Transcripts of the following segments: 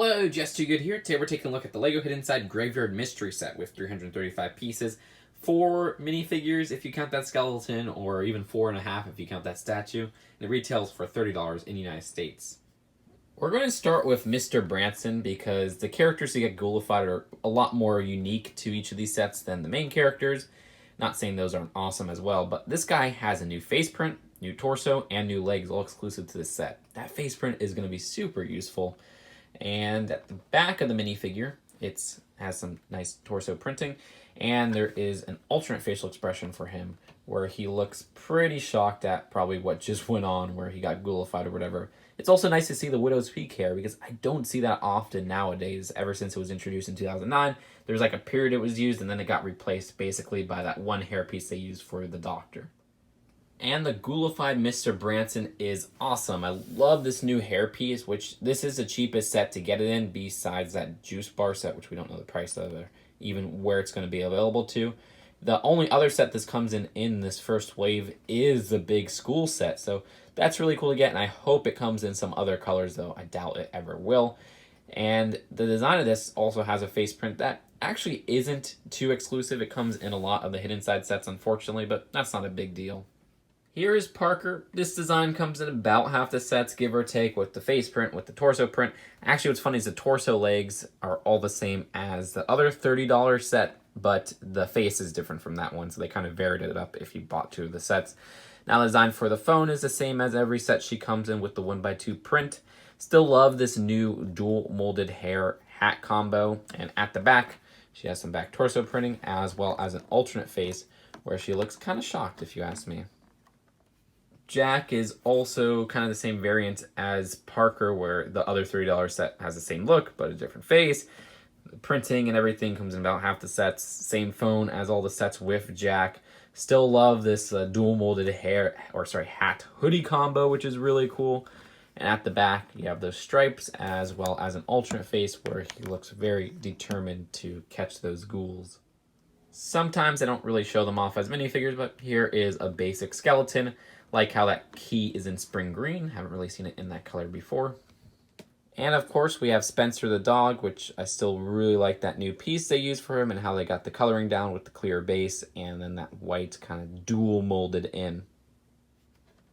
Hello, Just Too Good here. Today we're taking a look at the LEGO Hidden Side Graveyard Mystery Set with 335 pieces. 4 minifigures if you count that skeleton, or even 4.5 if you count that statue. And it retails for $30 in the United States. We're going to start with Mr. Branson because the characters that get ghoulified are a lot more unique to each of these sets than the main characters. Not saying those aren't awesome as well, but this guy has a new face print, new torso, and new legs, all exclusive to this set. That face print is going to be super useful. And at the back of the minifigure, it has some nice torso printing, and there is an alternate facial expression for him where he looks pretty shocked at probably what just went on, where he got ghoulified or whatever. It's also nice to see the Widow's Peak hair because I don't see that often nowadays. Ever since it was introduced in 2009, there was like a period it was used and then it got replaced basically by that one hairpiece they used for the Doctor. And the ghoulified Mr. Branson is awesome. I love this new hairpiece, which this is the cheapest set to get it in besides that juice bar set, which we don't know the price of or even where it's going to be available to. The only other set this comes in this first wave is the big school set. So that's really cool to get, and I hope it comes in some other colors, though I doubt it ever will. And the design of this also has a face print that actually isn't too exclusive. It comes in a lot of the Hidden Side sets, unfortunately, but that's not a big deal. Here is Parker. This design comes in about half the sets, give or take, with the face print, with the torso print. Actually, what's funny is the torso legs are all the same as the other $30 set, but the face is different from that one, so they kind of varied it up if you bought 2 of the sets. Now, the design for the phone is the same as every set she comes in with the 1x2 print. Still love this new dual molded hair hat combo, and at the back, she has some back torso printing as well as an alternate face where she looks kind of shocked, if you ask me. Jack is also kind of the same variant as Parker, where the other $30 set has the same look, but a different face. The printing and everything comes in about half the sets. Same phone as all the sets with Jack. Still love this dual molded hat hoodie combo, which is really cool. And at the back, you have those stripes as well as an alternate face where he looks very determined to catch those ghouls. Sometimes I don't really show them off as minifigures, but here is a basic skeleton. Like how that key is in spring green. Haven't really seen it in that color before. And of course we have Spencer the dog, which I still really like that new piece they used for him and how they got the coloring down with the clear base and then that white kind of dual molded in.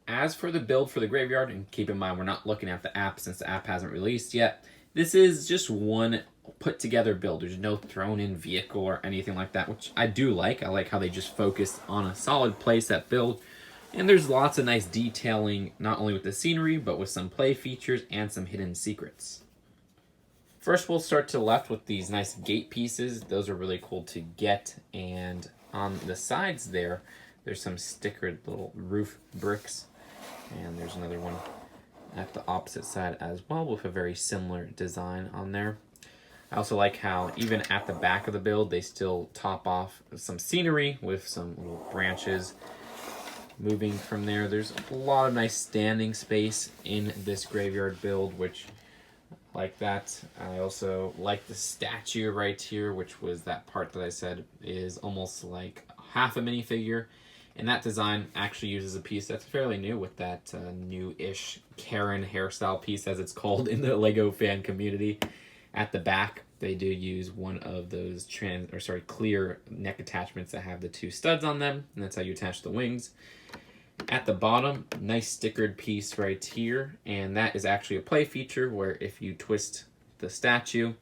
As for the build for the graveyard, and keep in mind we're not looking at the app since the app hasn't released yet, this is just one put together build. There's no thrown in vehicle or anything like that, which I do like. I like how they just focused on a solid playset build. And there's lots of nice detailing, not only with the scenery, but with some play features and some hidden secrets. First, we'll start to the left with these nice gate pieces. Those are really cool to get. And on the sides there's some stickered little roof bricks. And there's another one at the opposite side as well with a very similar design on there. I also like how even at the back of the build, they still top off some scenery with some little branches. Moving from there, there's a lot of nice standing space in this graveyard build, which I like that. I also like the statue right here, which was that part that I said is almost like half a minifigure. And that design actually uses a piece that's fairly new with that new-ish Karen hairstyle piece, as it's called in the LEGO fan community. At the back, they do use one of those clear neck attachments that have the 2 studs on them, and that's how you attach the wings. At the bottom, nice stickered piece right here, and that is actually a play feature where if you twist the statue,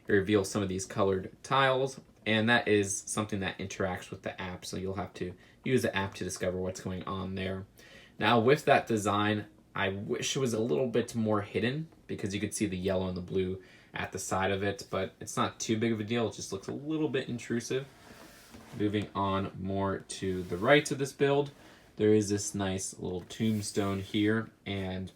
it reveals some of these colored tiles, and that is something that interacts with the app, so you'll have to use the app to discover what's going on there. Now, with that design, I wish it was a little bit more hidden because you could see the yellow and the blue at the side of it, but it's not too big of a deal. It just looks a little bit intrusive. Moving on more to the right of this build, there is this nice little tombstone here and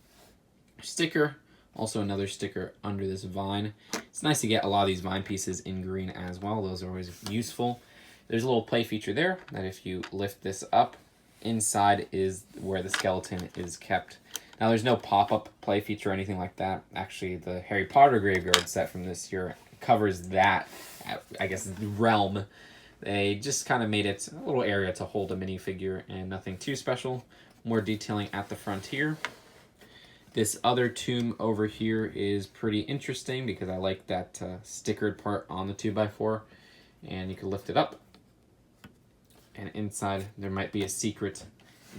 sticker, also another sticker under this vine. It's nice to get a lot of these vine pieces in green as well. Those are always useful. There's a little play feature there that if you lift this up, inside is where the skeleton is kept. Now, there's no pop-up play feature or anything like that. Actually, the Harry Potter graveyard set from this year covers that, I guess, realm. They just kind of made it a little area to hold a minifigure and nothing too special. More detailing at the front here. This other tomb over here is pretty interesting because I like that stickered part on the 2x4. And you can lift it up. And inside there might be a secret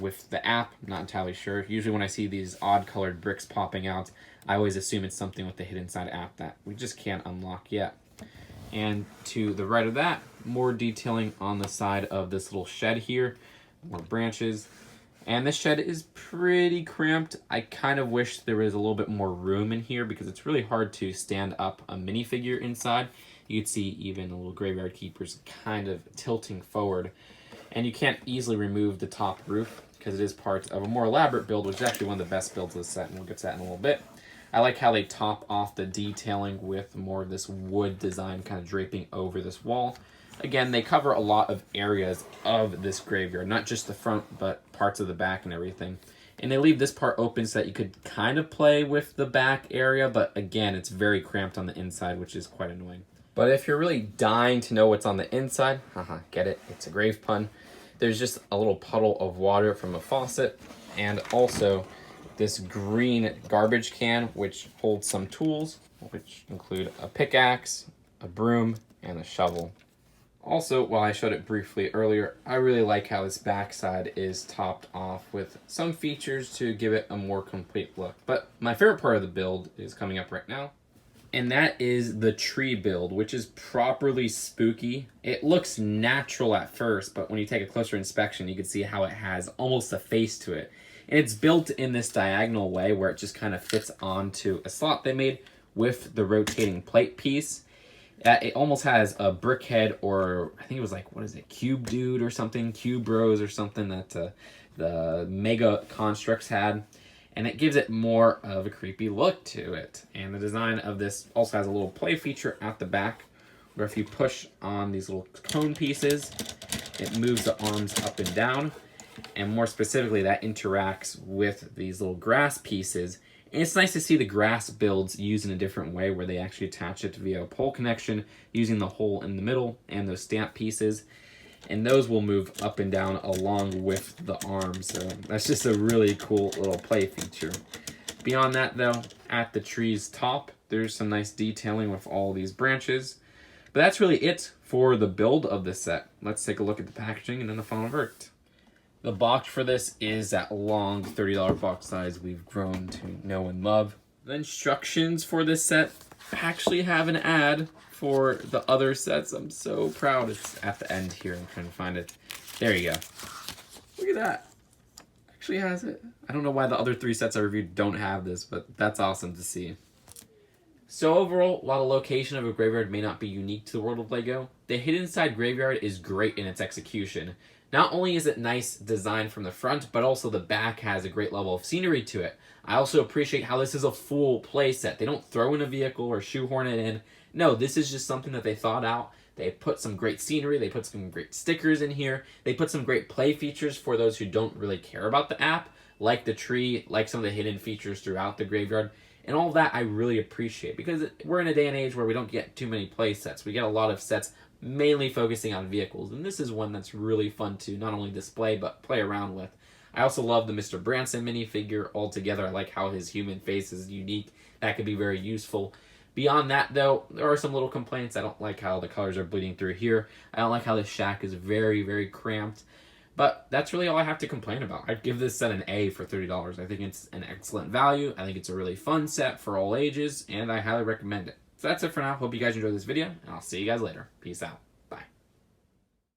with the app. I'm not entirely sure. Usually when I see these odd colored bricks popping out, I always assume it's something with the hidden side app that we just can't unlock yet. And to the right of that, more detailing on the side of this little shed here. More branches. And this shed is pretty cramped. I kind of wish there was a little bit more room in here because it's really hard to stand up a minifigure inside. You'd see even the little graveyard keepers kind of tilting forward. And you can't easily remove the top roof because it is part of a more elaborate build, which is actually one of the best builds of the set, and we'll get to that in a little bit. I like how they top off the detailing with more of this wood design kind of draping over this wall. Again, they cover a lot of areas of this graveyard, not just the front, but parts of the back and everything. And they leave this part open so that you could kind of play with the back area, but again, it's very cramped on the inside, which is quite annoying. But if you're really dying to know what's on the inside, get it, it's a grave pun. There's just a little puddle of water from a faucet, and also this green garbage can, which holds some tools, which include a pickaxe, a broom, and a shovel. Also, while I showed it briefly earlier, I really like how this backside is topped off with some features to give it a more complete look. But my favorite part of the build is coming up right now. And that is the tree build, which is properly spooky. It looks natural at first, but when you take a closer inspection, you can see how it has almost a face to it. And it's built in this diagonal way where it just kind of fits onto a slot they made with the rotating plate piece. It almost has a brick head, or I think it was like, what is it, Cube Dude or something, Cube Bros or something that the Mega Constructs had. And it gives it more of a creepy look to it. And the design of this also has a little play feature at the back, where if you push on these little cone pieces, it moves the arms up and down. And more specifically, that interacts with these little grass pieces. And it's nice to see the grass builds used in a different way, where they actually attach it via a pole connection using the hole in the middle and those stamp pieces. And those will move up and down along with the arms. So that's just a really cool little play feature. Beyond that, though, at the tree's top, there's some nice detailing with all these branches. But that's really it for the build of this set. Let's take a look at the packaging and then the final verdict. The box for this is that long $30 box size we've grown to know and love. The instructions for this set actually have an ad for the other sets. I'm so proud. It's at the end here. I'm trying to find it. There you go. Look at that. Actually has it. I don't know why the other 3 sets I reviewed don't have this, but that's awesome to see. So overall, while the location of a graveyard may not be unique to the world of LEGO, the hidden side graveyard is great in its execution. Not only is it nice design from the front, but also the back has a great level of scenery to it. I also appreciate how this is a full play set. They don't throw in a vehicle or shoehorn it in. No, this is just something that they thought out. They put some great scenery, they put some great stickers in here, they put some great play features for those who don't really care about the app, like the tree, like some of the hidden features throughout the graveyard. And all that I really appreciate, because we're in a day and age where we don't get too many play sets. We get a lot of sets mainly focusing on vehicles, and this is one that's really fun to not only display but play around with. I also love the Mr. Branson minifigure altogether. I like how his human face is unique. That could be very useful. Beyond that, though, there are some little complaints. I don't like how the colors are bleeding through here. I don't like how the shack is very, very cramped. But that's really all I have to complain about. I'd give this set an A for $30. I think it's an excellent value. I think it's a really fun set for all ages, and I highly recommend it. So that's it for now. Hope you guys enjoyed this video, and I'll see you guys later. Peace out.